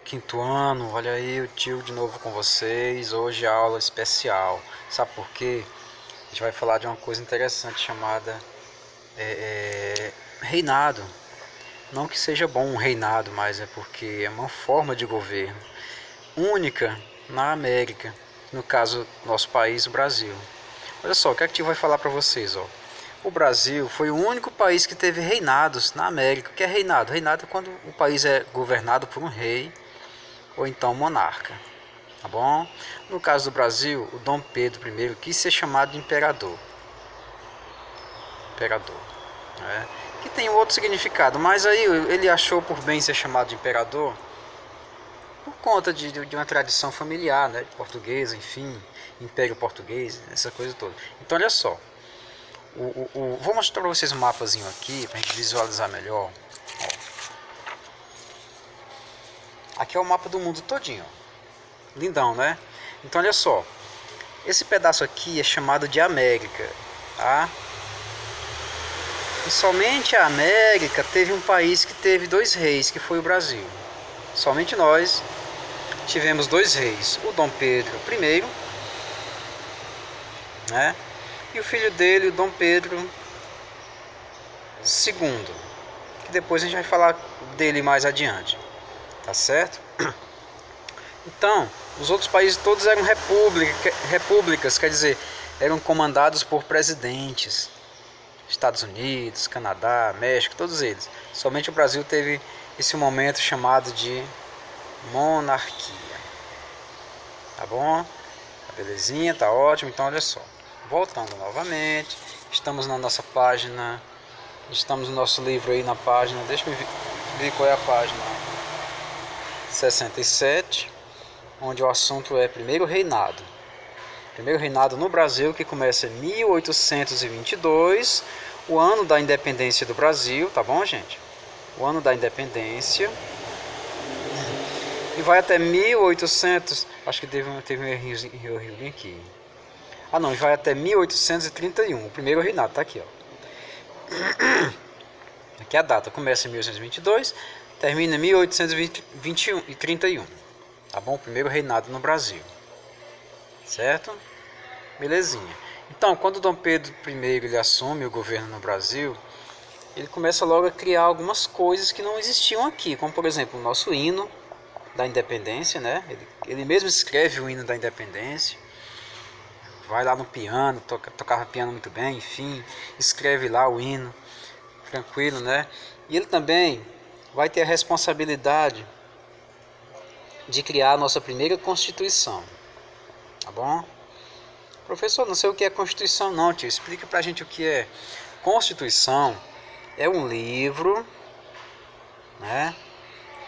Quinto ano, olha aí o tio de novo com vocês. Hoje aula especial. Sabe por quê? A gente vai falar de uma coisa interessante chamada reinado. Não que seja bom um reinado, mas é porque é uma forma de governo única na América, no caso nosso país, o Brasil. Olha só, o que a tio vai falar para vocês, ó. O Brasil foi o único país que teve reinados na América. O que é reinado? Reinado é quando o país é governado por um rei ou então monarca, tá bom? No caso do Brasil, o Dom Pedro I quis ser chamado de imperador, né? Que tem um outro significado, mas aí ele achou por bem ser chamado de imperador por conta de uma tradição familiar, né? Portuguesa, enfim, Império Português, essa coisa toda. Então olha só, vou mostrar para vocês um mapazinho aqui para a gente visualizar melhor. Aqui é o mapa do mundo todinho, lindão, né? Então olha só, esse pedaço aqui é chamado de América, tá? E somente a América teve um país que teve dois reis, que foi o Brasil. Somente nós tivemos dois reis, o Dom Pedro I, né? E o filho dele, o Dom Pedro II, que depois a gente vai falar dele mais adiante, tá certo? Então, os outros países todos eram repúblicas, quer dizer, eram comandados por presidentes. Estados Unidos, Canadá, México, todos eles. Somente o Brasil teve esse momento chamado de monarquia. Tá bom? Tá belezinha, tá ótimo. Então olha só, voltando novamente, estamos na nossa página, estamos no nosso livro aí na página, deixa eu ver qual é a página, 67, onde o assunto é primeiro reinado. Primeiro reinado no Brasil, que começa em 1822, o ano da independência do Brasil, tá bom, gente? O ano da independência. E vai até 1800, acho que teve um errinho aqui. Ah não, e vai até 1831, o primeiro reinado, tá aqui, ó. Aqui é a data, começa em 1822, termina em 1831, tá bom? O primeiro reinado no Brasil. Certo? Belezinha. Então, quando Dom Pedro I ele assume o governo no Brasil, ele começa logo a criar algumas coisas que não existiam aqui, como por exemplo o nosso hino da independência, né? Ele mesmo escreve o hino da independência, vai lá no piano, tocava piano muito bem, enfim, escreve lá o hino, tranquilo, né? E ele também vai ter a responsabilidade de criar a nossa primeira Constituição, tá bom? Professor, não sei o que é Constituição não, tio. Explica pra gente o que é. Constituição é um livro, né?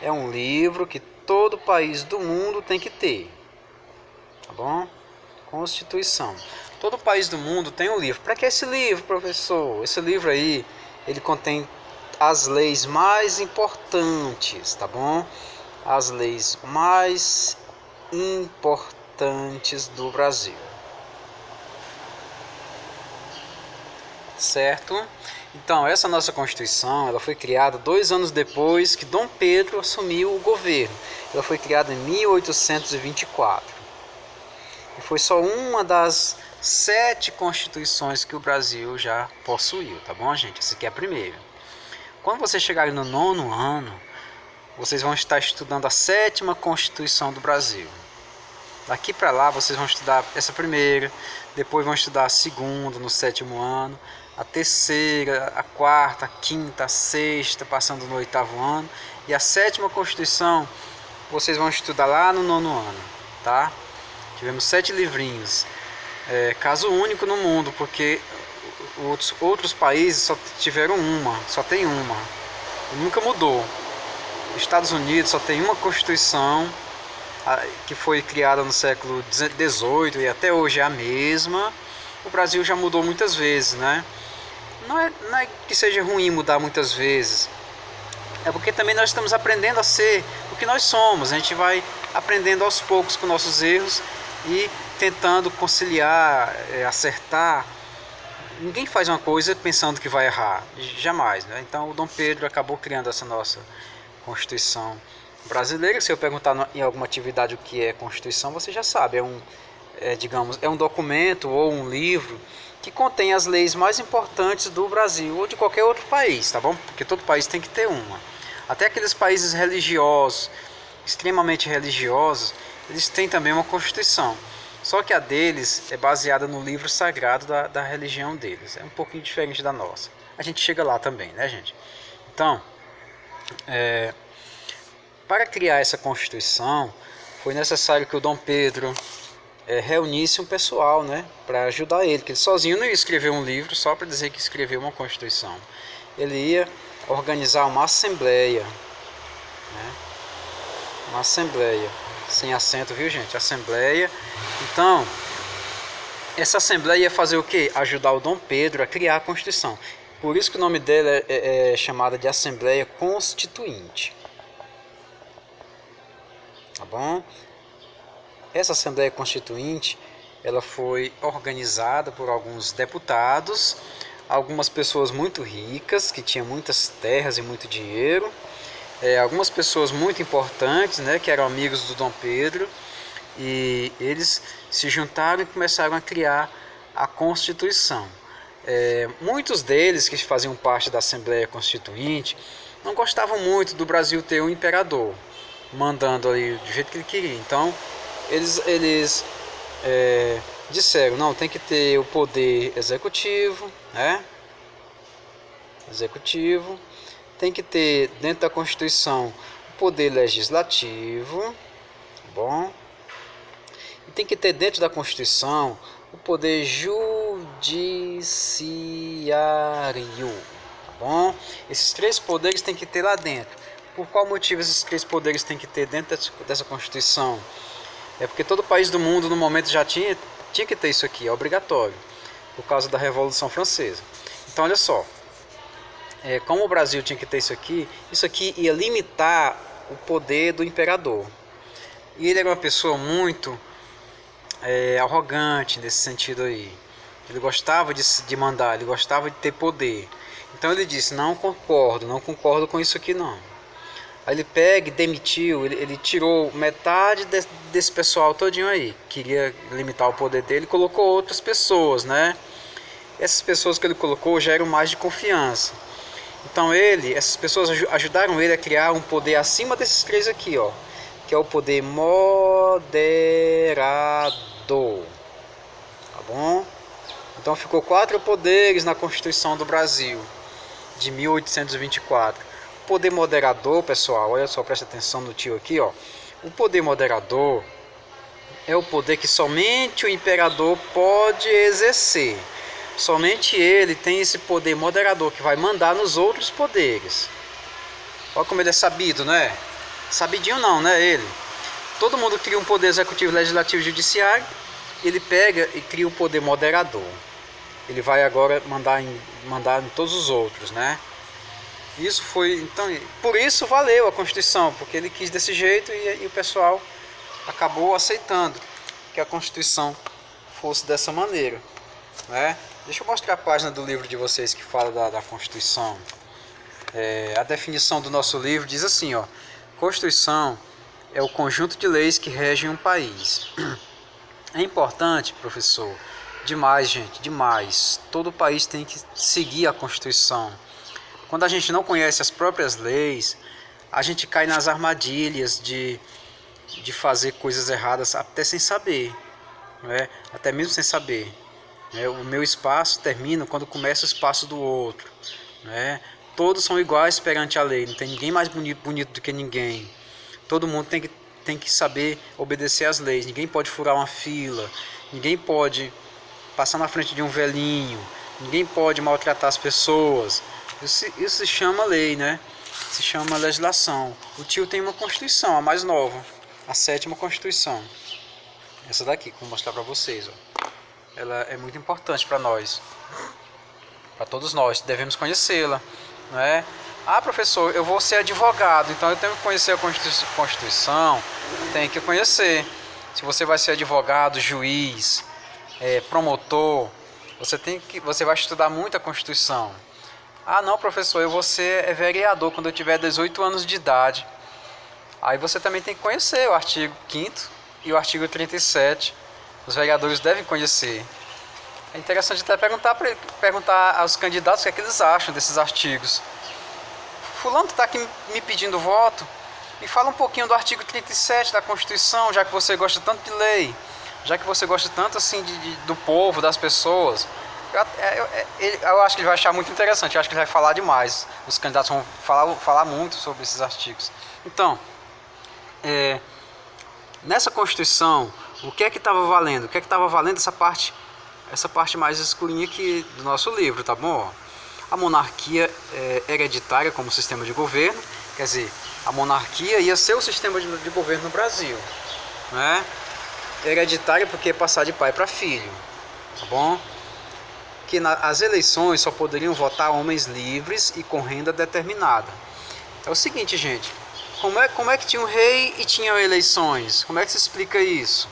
É um livro que todo país do mundo tem que ter. Tá bom? Constituição. Todo país do mundo tem um livro. Para que esse livro, professor? Esse livro aí, ele contém as leis mais importantes, tá bom? As leis mais importantes do Brasil. Certo? Então, essa nossa Constituição, ela foi criada 2 anos depois que Dom Pedro assumiu o governo. Ela foi criada em 1824. E foi só uma das 7 constituições que o Brasil já possuiu, tá bom, gente? Essa aqui é a primeira. Quando vocês chegarem no 9º ano, vocês vão estar estudando a 7ª Constituição do Brasil. Daqui para lá vocês vão estudar essa primeira, depois vão estudar a segunda no 7º ano, a terceira, a quarta, a quinta, a sexta, passando no 8º ano, e a 7ª Constituição vocês vão estudar lá no 9º ano, tá? Tivemos 7 livrinhos, caso único no mundo, porque outros países só tiveram uma, só tem uma, e nunca mudou. Estados Unidos só tem uma Constituição, que foi criada no século XVIII e até hoje é a mesma. O Brasil já mudou muitas vezes, né? Não é que seja ruim mudar muitas vezes, é porque também nós estamos aprendendo a ser o que nós somos. A gente vai aprendendo aos poucos com nossos erros e tentando conciliar, acertar. Ninguém faz uma coisa pensando que vai errar, jamais, né? Então o Dom Pedro acabou criando essa nossa Constituição brasileira. Se eu perguntar em alguma atividade o que é Constituição, você já sabe. Digamos, é um documento ou um livro que contém as leis mais importantes do Brasil ou de qualquer outro país, tá bom? Porque todo país tem que ter uma. Até aqueles países religiosos, extremamente religiosos, eles têm também uma Constituição. Só que a deles é baseada no livro sagrado da religião deles. É um pouquinho diferente da nossa. A gente chega lá também, né, gente? Então, para criar essa Constituição, foi necessário que o Dom Pedro reunisse um pessoal, né, para ajudar ele, que ele sozinho não ia escrever um livro só para dizer que escreveu uma Constituição. Ele ia organizar uma assembleia, né, uma assembleia, sem acento, viu, gente? Assembleia. Então, essa assembleia ia fazer o quê? Ajudar o Dom Pedro a criar a Constituição. Por isso que o nome dela é chamada de Assembleia Constituinte. Tá bom? Essa Assembleia Constituinte, ela foi organizada por alguns deputados, algumas pessoas muito ricas, que tinham muitas terras e muito dinheiro, algumas pessoas muito importantes, né, que eram amigos do Dom Pedro, e eles se juntaram e começaram a criar a Constituição. Muitos deles que faziam parte da Assembleia Constituinte não gostavam muito do Brasil ter um imperador mandando ali do jeito que ele queria. Então eles disseram, não, tem que ter o poder executivo, né? Executivo, tem que ter dentro da Constituição o poder legislativo, tá bom? E tem que ter dentro da Constituição o poder judiciário, tá bom? Esses três poderes tem que ter lá dentro. Por qual motivo esses três poderes tem que ter dentro dessa Constituição? É porque todo país do mundo no momento já tinha que ter isso aqui, é obrigatório, por causa da Revolução Francesa. Então olha só, como o Brasil tinha que ter isso aqui ia limitar o poder do imperador. E ele era uma pessoa muito arrogante nesse sentido aí. Ele gostava de mandar, ele gostava de ter poder. Então ele disse, não concordo com isso aqui não. Aí ele pega e demitiu, ele tirou metade desse pessoal todinho aí, queria limitar o poder dele, e colocou outras pessoas, né? Essas pessoas que ele colocou já eram mais de confiança. Então essas pessoas ajudaram ele a criar um poder acima desses três aqui, ó, que é o poder moderador, tá bom? Então ficou 4 poderes na Constituição do Brasil, de 1824. O poder moderador, pessoal, olha só, presta atenção no tio aqui, ó. O poder moderador é o poder que somente o imperador pode exercer. Somente ele tem esse poder moderador que vai mandar nos outros poderes. Olha como ele é sabido, né? Sabidinho não, né? Ele. Todo mundo cria um poder executivo, legislativo e judiciário. Ele pega e cria o poder moderador. Ele vai agora mandar em todos os outros, né? Isso foi, então, por isso valeu a Constituição, porque ele quis desse jeito e o pessoal acabou aceitando que a Constituição fosse dessa maneira, né? Deixa eu mostrar a página do livro de vocês que fala da Constituição. A definição do nosso livro diz assim, ó: Constituição é o conjunto de leis que regem um país. É importante, professor, demais, gente, demais. Todo país tem que seguir a Constituição. Quando a gente não conhece as próprias leis, a gente cai nas armadilhas de fazer coisas erradas até sem saber, não é? Até mesmo sem saber. O meu espaço termina quando começa o espaço do outro, não é? Todos são iguais perante a lei, não tem ninguém mais bonito do que ninguém. Todo mundo tem que saber obedecer às leis. Ninguém pode furar uma fila, ninguém pode passar na frente de um velhinho, ninguém pode maltratar as pessoas. Isso se chama lei, né? Se chama legislação. O tio tem uma Constituição, a mais nova, a 7ª Constituição. Essa daqui, que vou mostrar para vocês, ó. Ela é muito importante para nós, para todos nós, devemos conhecê-la, não é? Ah, professor, eu vou ser advogado, então eu tenho que conhecer a Constituição, tenho que conhecer. Se você vai ser advogado, juiz, promotor, você vai estudar muito a Constituição. Ah, não, professor, eu vou ser vereador quando eu tiver 18 anos de idade. Aí você também tem que conhecer o artigo 5º e o artigo 37. Os vereadores devem conhecer. É interessante até perguntar aos candidatos o que é que eles acham desses artigos. Fulano está aqui me pedindo voto. Me fala um pouquinho do artigo 37 da Constituição, já que você gosta tanto de lei, já que você gosta tanto assim do povo, das pessoas. Eu acho que ele vai achar muito interessante, eu acho que ele vai falar demais. Os candidatos vão falar muito sobre esses artigos. Então, nessa Constituição, o que é que estava valendo? O que é que estava valendo essa parte mais escurinha aqui do nosso livro, tá bom? A monarquia hereditária como sistema de governo, quer dizer, a monarquia ia ser o sistema de governo no Brasil, né? Hereditária porque ia passar de pai para filho, tá bom? Que as eleições só poderiam votar homens livres e com renda determinada. É o seguinte, gente, como é que tinha um rei e tinha eleições? Como é que se explica isso?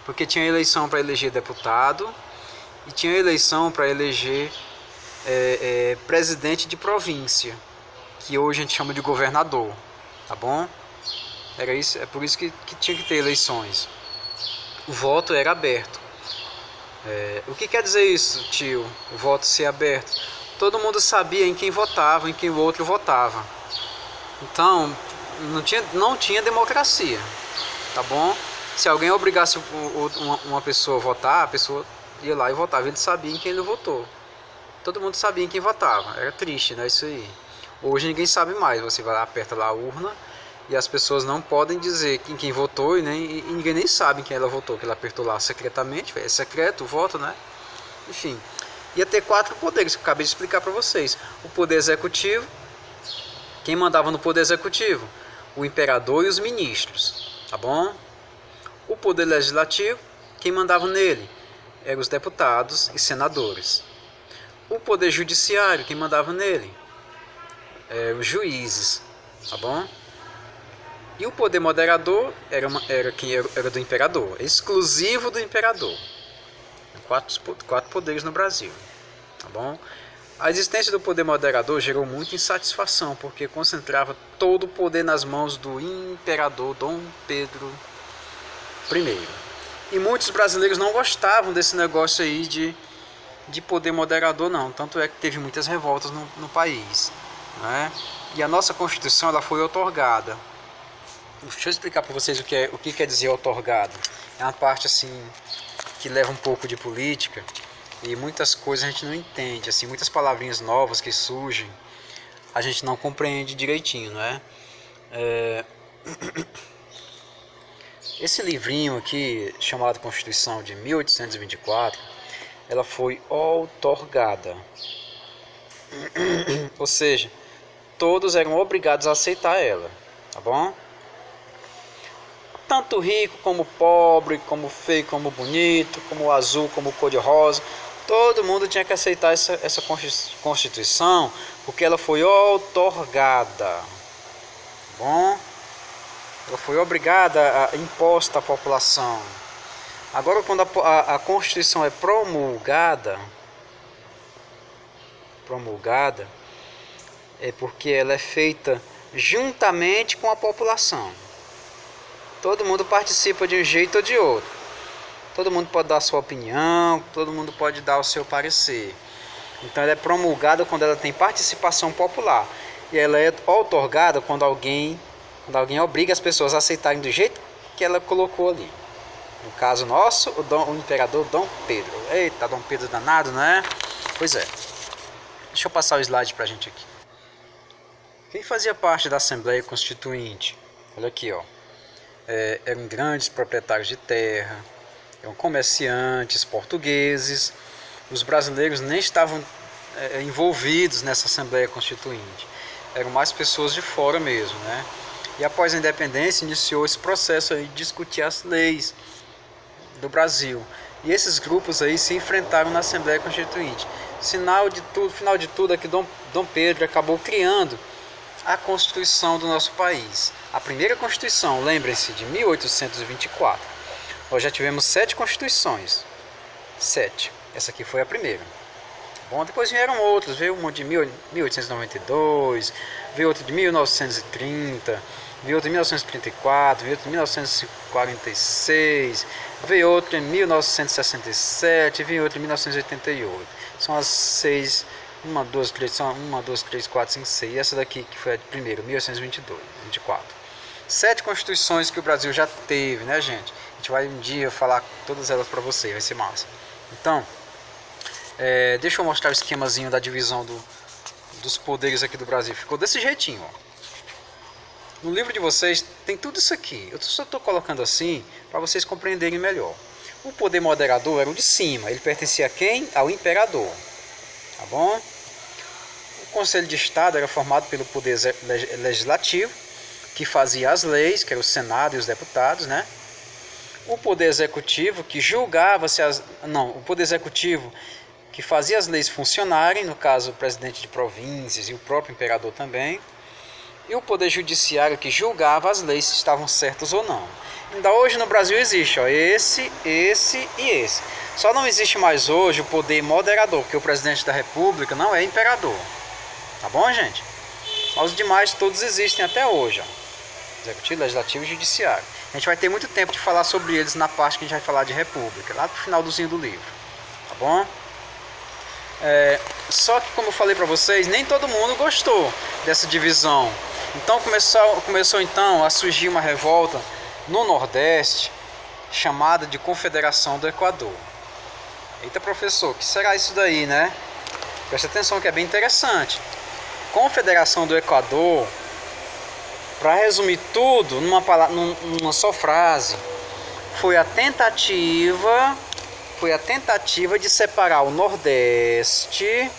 Porque tinha eleição para eleger deputado e tinha eleição para eleger presidente de província, que hoje a gente chama de governador, tá bom? Era isso, é por isso que tinha que ter eleições. O voto era aberto. O que quer dizer isso, tio? O voto ser aberto? Todo mundo sabia em quem votava, em quem o outro votava. Então, não tinha democracia, tá bom? Se alguém obrigasse uma pessoa a votar, a pessoa ia lá e votava. Ele sabia em quem ele votou. Todo mundo sabia em quem votava. Era triste, né? Isso aí. Hoje ninguém sabe mais. Você vai lá, aperta lá a urna e as pessoas não podem dizer em quem votou e ninguém nem sabe em quem ela votou, que ela apertou lá secretamente. É secreto o voto, né? Enfim. Ia ter 4 poderes que eu acabei de explicar para vocês. O poder executivo. Quem mandava no poder executivo? O imperador e os ministros. Tá bom? O poder legislativo. Quem mandava nele? Eram os deputados e senadores. O poder judiciário, quem mandava nele? Os juízes, tá bom? E o poder moderador era do imperador, exclusivo do imperador. 4 poderes no Brasil, tá bom? A existência do poder moderador gerou muita insatisfação, porque concentrava todo o poder nas mãos do imperador Dom Pedro I. E muitos brasileiros não gostavam desse negócio aí de poder moderador, não. Tanto é que teve muitas revoltas no país, né? E a nossa Constituição ela foi outorgada. Deixa eu explicar para vocês o que quer dizer outorgado. É uma parte assim que leva um pouco de política e muitas coisas a gente não entende, assim, muitas palavrinhas novas que surgem a gente não compreende direitinho, né? Esse livrinho aqui chamado Constituição de 1824, ela foi outorgada, ou seja, todos eram obrigados a aceitar ela, tá bom? Tanto rico como pobre, como feio como bonito, como azul como cor de rosa, todo mundo tinha que aceitar essa Constituição, porque ela foi outorgada, tá bom? Ela foi obrigada, imposta à população. Agora, quando a Constituição é promulgada, é porque ela é feita juntamente com a população. Todo mundo participa de um jeito ou de outro. Todo mundo pode dar a sua opinião, todo mundo pode dar o seu parecer. Então ela é promulgada quando ela tem participação popular. E ela é outorgada quando alguém obriga as pessoas a aceitarem do jeito que ela colocou ali. No caso nosso, o imperador Dom Pedro. Eita, Dom Pedro danado, né? Pois é. Deixa eu passar o slide pra gente aqui. Quem fazia parte da Assembleia Constituinte? Olha aqui, ó. Eram grandes proprietários de terra, eram comerciantes portugueses. Os brasileiros nem estavam envolvidos nessa Assembleia Constituinte. Eram mais pessoas de fora mesmo, né? E após a independência iniciou esse processo aí de discutir as leis do Brasil. E esses grupos aí se enfrentaram na Assembleia Constituinte. Final de tudo é que Dom Pedro acabou criando a Constituição do nosso país. A primeira Constituição, lembrem-se, de 1824. Nós já tivemos 7 Constituições. 7. Essa aqui foi a primeira. Bom, depois vieram outros. Veio uma de 1892, veio outra de 1930, veio outro em 1934, veio outro em 1946, veio outro em 1967, veio outro em 1988. São as 6, 1, 2, 3, 4, 5, 6. E essa daqui que foi a primeira, 1822, 24. 7 constituições que o Brasil já teve, né, gente? A gente vai um dia falar todas elas para você, vai ser massa. Então, deixa eu mostrar o esquemazinho da divisão dos poderes aqui do Brasil. Ficou desse jeitinho, ó. No livro de vocês tem tudo isso aqui. Eu só estou colocando assim para vocês compreenderem melhor. O poder moderador era o de cima. Ele pertencia a quem? Ao imperador. Tá bom? O Conselho de Estado era formado pelo poder legislativo, que fazia as leis, que era o Senado e os deputados, né? O poder executivo, que julgava se as... Não, o poder executivo, que fazia as leis funcionarem, no caso o presidente de províncias e o próprio imperador também. E o poder judiciário, que julgava as leis se estavam certas ou não. Ainda hoje no Brasil existe, ó, esse e esse. Só não existe mais hoje o poder moderador, porque o presidente da república não é imperador. Tá bom, gente? Mas os demais todos existem até hoje, ó. Executivo, legislativo e judiciário. A gente vai ter muito tempo de falar sobre eles na parte que a gente vai falar de república, lá no finalzinho do livro. Tá bom? Só que, como eu falei para vocês, nem todo mundo gostou dessa divisão. Então começou então a surgir uma revolta no Nordeste chamada de Confederação do Equador. Eita, professor, o que será isso daí, né? Presta atenção que é bem interessante. Confederação do Equador, para resumir tudo numa só frase, foi a tentativa de separar o Nordeste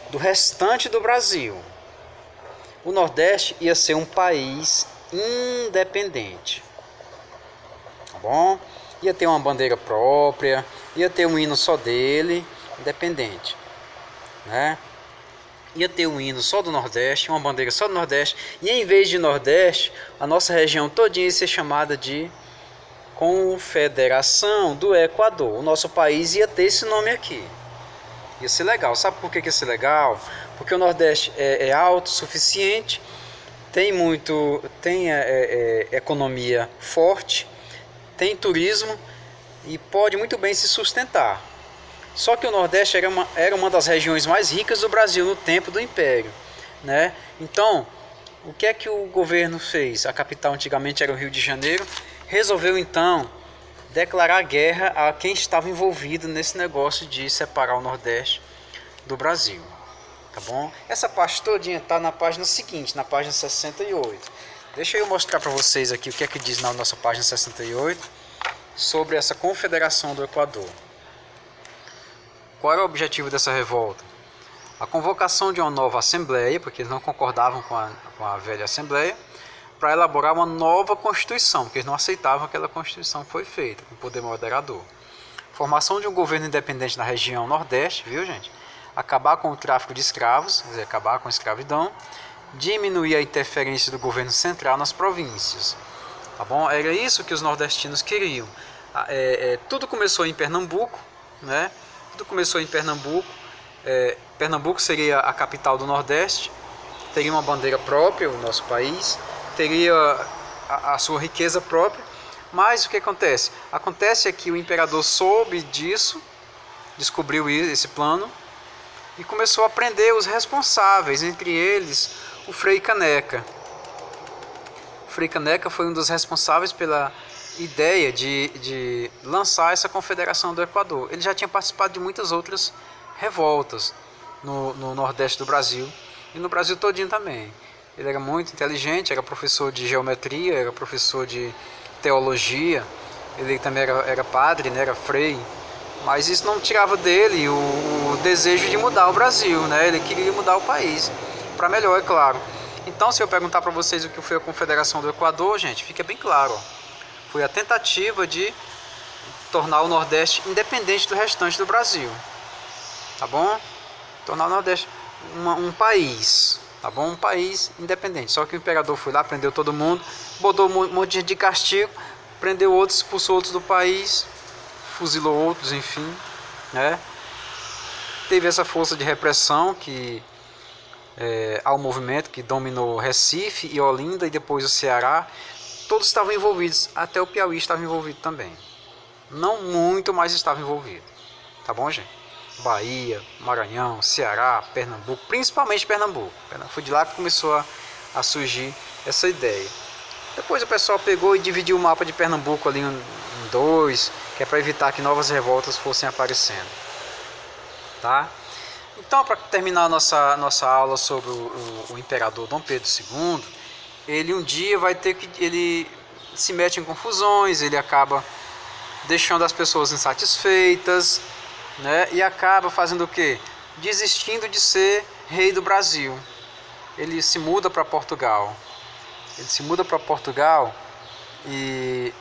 do restante do Brasil. O Nordeste ia ser um país independente. Tá bom? Ia ter uma bandeira própria, ia ter um hino só dele, independente, né? Ia ter um hino só do Nordeste, uma bandeira só do Nordeste, e em vez de Nordeste, a nossa região todinha ia ser chamada de Confederação do Equador. O nosso país ia ter esse nome aqui. Ia ser legal. Sabe por que ia ser legal? Porque o Nordeste é autossuficiente, tem economia forte, tem turismo e pode muito bem se sustentar. Só que o Nordeste era uma das regiões mais ricas do Brasil no tempo do Império, né? Então, o que é que o governo fez? A capital antigamente era o Rio de Janeiro. Resolveu então declarar guerra a quem estava envolvido nesse negócio de separar o Nordeste do Brasil. Tá bom? Essa parte todinha está na página seguinte, na página 68. Deixa eu mostrar para vocês aqui o que é que diz na nossa página 68 sobre essa Confederação do Equador. Qual era o objetivo dessa revolta? A convocação de uma nova Assembleia, porque eles não concordavam com a velha Assembleia, para elaborar uma nova Constituição, porque eles não aceitavam aquela Constituição que foi feita, com poder moderador. Formação de um governo independente na região Nordeste, viu, gente? Acabar com o tráfico de escravos, quer dizer, acabar com a escravidão, diminuir a interferência do governo central nas províncias. Tá bom? Era isso que os nordestinos queriam. Tudo começou em Pernambuco, né? Tudo começou em Pernambuco. Pernambuco seria a capital do Nordeste, teria uma bandeira própria, o nosso país, teria a sua riqueza própria, mas o que acontece? Acontece que o imperador soube disso, descobriu esse plano e começou a prender os responsáveis, entre eles o Frei Caneca. O Frei Caneca foi um dos responsáveis pela ideia de lançar essa Confederação do Equador. Ele já tinha participado de muitas outras revoltas no Nordeste do Brasil e no Brasil todinho também. Ele era muito inteligente, era professor de geometria, era professor de teologia, ele também era padre, né, era frei, mas isso não tirava dele o desejo de mudar o Brasil, né? Ele queria mudar o país, para melhor, é claro. Então, se eu perguntar para vocês o que foi a Confederação do Equador, gente, fica bem claro, ó. Foi a tentativa de tornar o Nordeste independente do restante do Brasil, tá bom? Tornar o Nordeste um país, tá bom? Um país independente. Só que o imperador foi lá, prendeu todo mundo, botou um monte de castigo, prendeu outros, expulsou outros do país, fuzilou outros, enfim, né? Teve essa força de repressão que ao movimento que dominou Recife e Olinda e depois o Ceará, todos estavam envolvidos, até o Piauí estava envolvido também. Não muito, mas estava envolvido. Tá bom, gente? Bahia, Maranhão, Ceará, Pernambuco, principalmente Pernambuco. Foi de lá que começou a surgir essa ideia. Depois o pessoal pegou e dividiu o mapa de Pernambuco ali em dois, que é para evitar que novas revoltas fossem aparecendo. Tá? Então, para terminar nossa aula sobre o imperador Dom Pedro II, ele um dia vai ter que... ele se mete em confusões, ele acaba deixando as pessoas insatisfeitas, né? E acaba fazendo o quê? Desistindo de ser rei do Brasil. Ele se muda para Portugal. Ele se muda para Portugal e,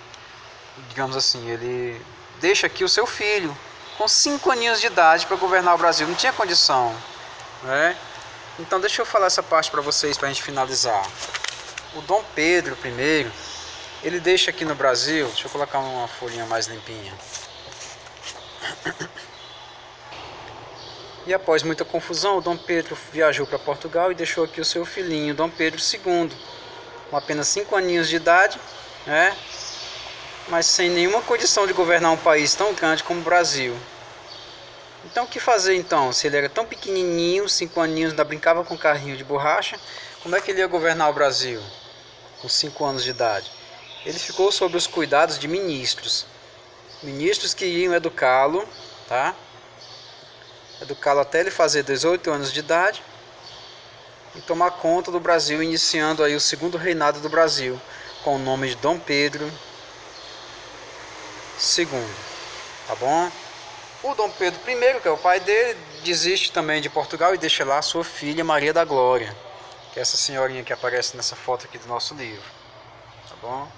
digamos assim, ele deixa aqui o seu filho, com 5 aninhos de idade, para governar o Brasil. Não tinha condição, né? Então deixa eu falar essa parte para vocês, para a gente finalizar. O Dom Pedro I, ele deixa aqui no Brasil, deixa eu colocar uma folhinha mais limpinha. E após muita confusão, o Dom Pedro viajou para Portugal e deixou aqui o seu filhinho, Dom Pedro II, com apenas 5 aninhos de idade, né? Mas sem nenhuma condição de governar um país tão grande como o Brasil. Então o que fazer então? Se ele era tão pequenininho, 5 aninhos, ainda brincava com carrinho de borracha, como é que ele ia governar o Brasil com 5 anos de idade? Ele ficou sob os cuidados de ministros. Ministros que iam educá-lo, tá? Educá-lo até ele fazer 18 anos de idade e tomar conta do Brasil, iniciando aí o segundo reinado do Brasil, com o nome de Dom Pedro II, tá bom? O Dom Pedro I, que é o pai dele, desiste também de Portugal e deixa lá a sua filha Maria da Glória, que é essa senhorinha que aparece nessa foto aqui do nosso livro, tá bom?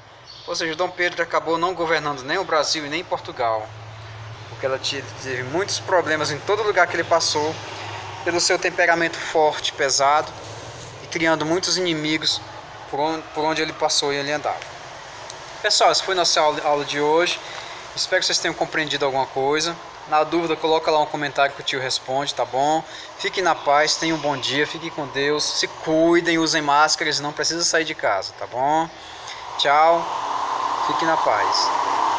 Ou seja, Dom Pedro acabou não governando nem o Brasil e nem Portugal, porque ela teve muitos problemas em todo lugar que ele passou, pelo seu temperamento forte, pesado, e criando muitos inimigos por onde ele passou e ele andava. Pessoal, essa foi nossa aula de hoje. Espero que vocês tenham compreendido alguma coisa. Na dúvida, coloca lá um comentário que o tio responde, tá bom? Fiquem na paz, tenham um bom dia, fiquem com Deus, se cuidem, usem máscaras, não precisa sair de casa, tá bom? Tchau, fiquem na paz.